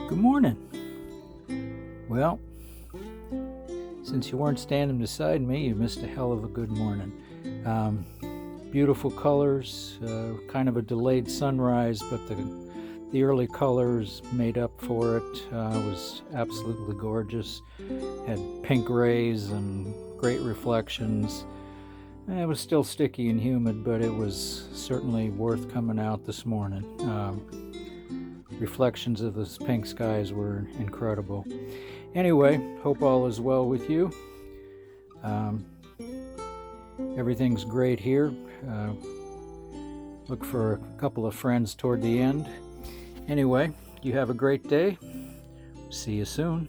Good morning. Well, since you weren't standing beside me, you missed a hell of a good morning. Beautiful colors, kind of a delayed sunrise, but the early colors made up for it. Was absolutely gorgeous. Had pink rays and great reflections. It was still sticky and humid, but it was certainly worth coming out this morning. Reflections of the pink skies were incredible. Anyway, hope all is well with you. Everything's great here. Look for a couple of friends toward the end. Anyway, you have a great day. See you soon.